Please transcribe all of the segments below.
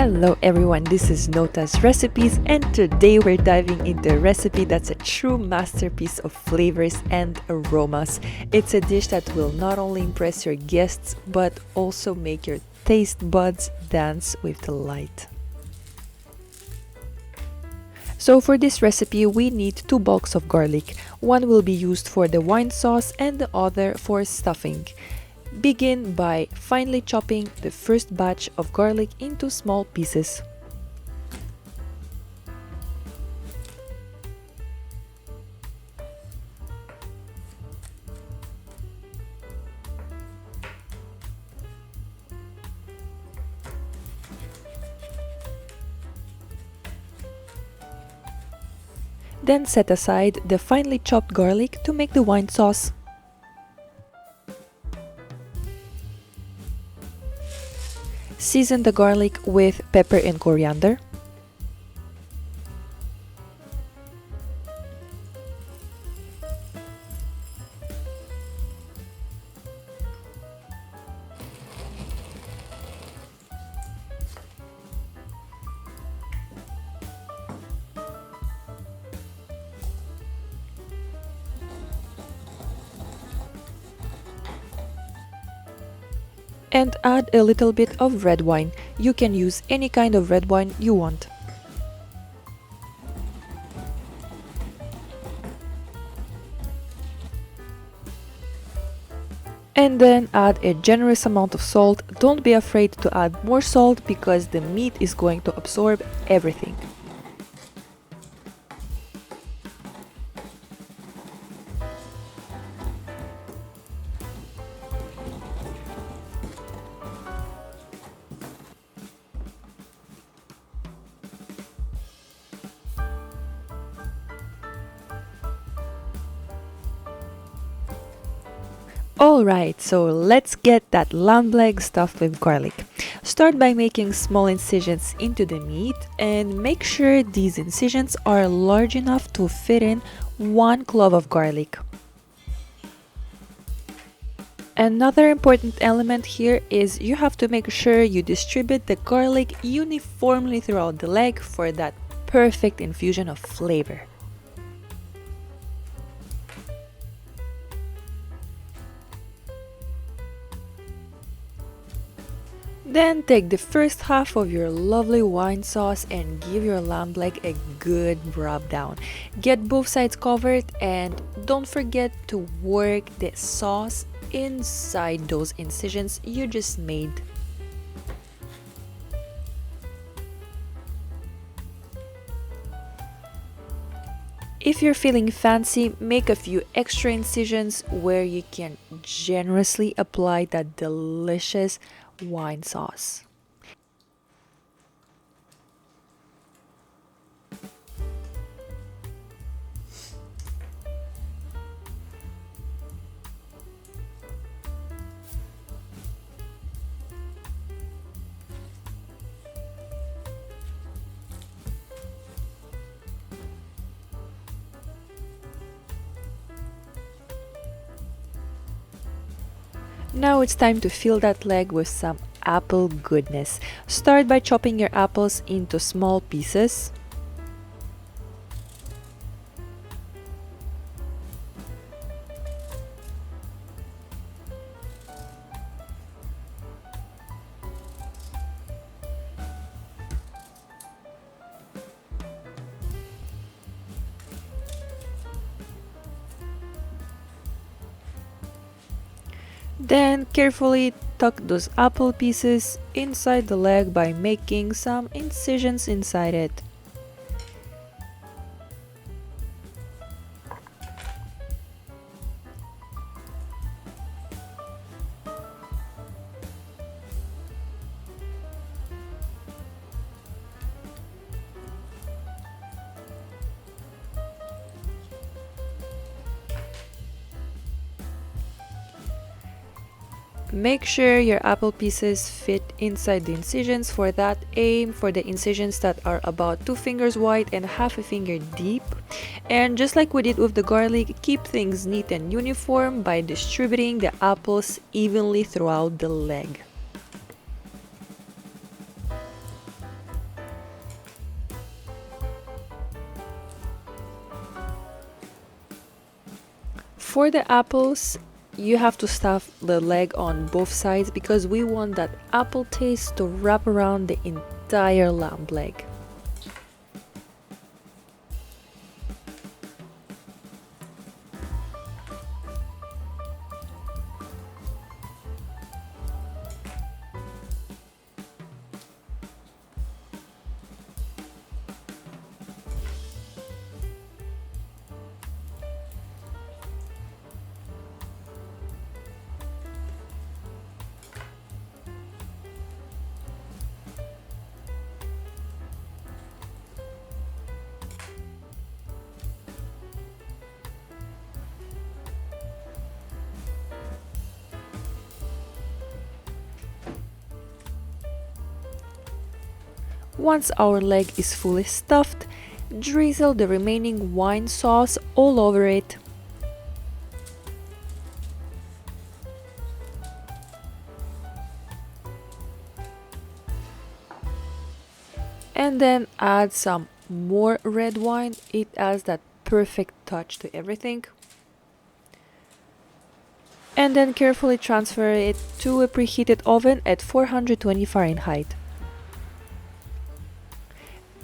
Hello everyone, this is Nota's Recipes, and today we're diving into a recipe that's a true masterpiece of flavors and aromas. It's a dish that will not only impress your guests but also make your taste buds dance with delight. So for this recipe we need 2 bulks of garlic. One will be used for the wine sauce and the other for stuffing. Begin by finely chopping the first batch of garlic into small pieces. Then set aside the finely chopped garlic to make the wine sauce. Season the garlic with pepper and coriander. And add a little bit of red wine. You can use any kind of red wine you want. And then add a generous amount of salt. Don't be afraid to add more salt because the meat is going to absorb everything. Alright, so let's get that lamb leg stuffed with garlic. Start by making small incisions into the meat and make sure these incisions are large enough to fit in 1 clove of garlic. Another important element here is you have to make sure you distribute the garlic uniformly throughout the leg for that perfect infusion of flavor. Then take the first half of your lovely wine sauce and give your lamb leg a good rub down. Get both sides covered and don't forget to work the sauce inside those incisions you just made. If you're feeling fancy, make a few extra incisions where you can generously apply that delicious wine sauce. Now it's time to fill that leg with some apple goodness. Start by chopping your apples into small pieces. Then carefully tuck those apple pieces inside the leg by making some incisions inside it. Make sure your apple pieces fit inside the incisions. For that, aim for the incisions that are about 2 fingers wide and half a finger deep. And just like we did with the garlic, keep things neat and uniform by distributing the apples evenly throughout the leg. For the apples, you have to stuff the leg on both sides because we want that apple taste to wrap around the entire lamb leg. Once our leg is fully stuffed, drizzle the remaining wine sauce all over it. And then add some more red wine. It adds that perfect touch to everything. And then carefully transfer it to a preheated oven at 420 Fahrenheit.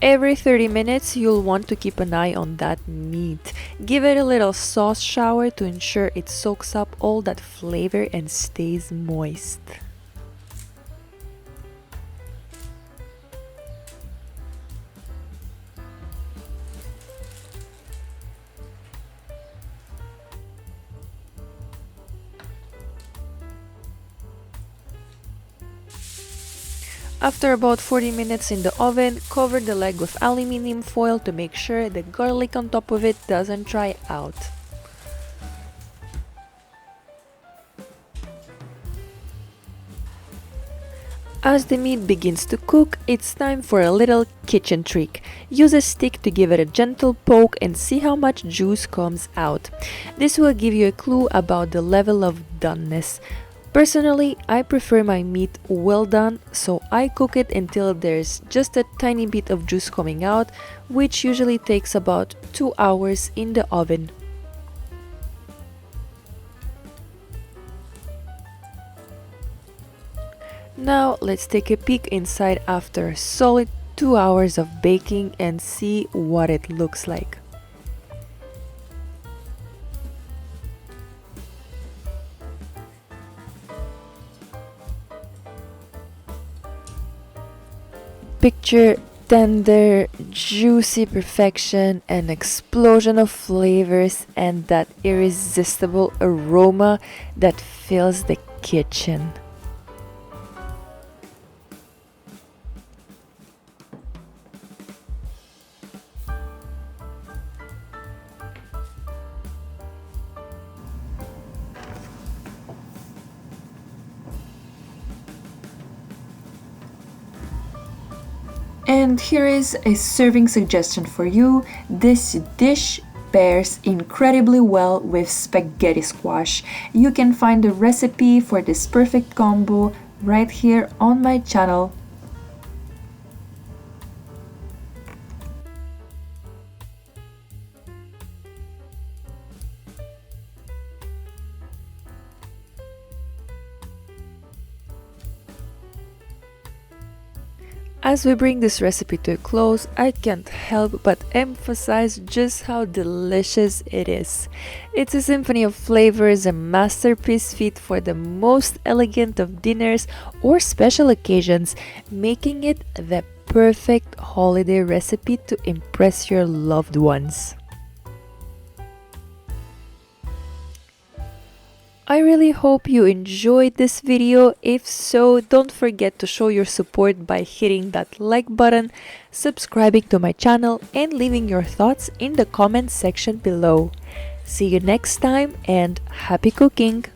Every 30 minutes you'll want to keep an eye on that meat. Give it a little sauce shower to ensure it soaks up all that flavor and stays moist. After about 40 minutes in the oven, cover the leg with aluminum foil to make sure the garlic on top of it doesn't dry out. As the meat begins to cook, it's time for a little kitchen trick. Use a stick to give it a gentle poke and see how much juice comes out. This will give you a clue about the level of doneness. Personally, I prefer my meat well done, so I cook it until there's just a tiny bit of juice coming out, which usually takes about 2 hours in the oven. Now let's take a peek inside after a solid 2 hours of baking and see what it looks like. Picture tender, juicy perfection, an explosion of flavors, and that irresistible aroma that fills the kitchen. And here is a serving suggestion for you. This dish pairs incredibly well with spaghetti squash. You can find the recipe for this perfect combo right here on my channel. As we bring this recipe to a close, I can't help but emphasize just how delicious it is. It's a symphony of flavors, a masterpiece fit for the most elegant of dinners or special occasions, making it the perfect holiday recipe to impress your loved ones. I really hope you enjoyed this video. If so, don't forget to show your support by hitting that like button, subscribing to my channel, and leaving your thoughts in the comment section below. See you next time and happy cooking!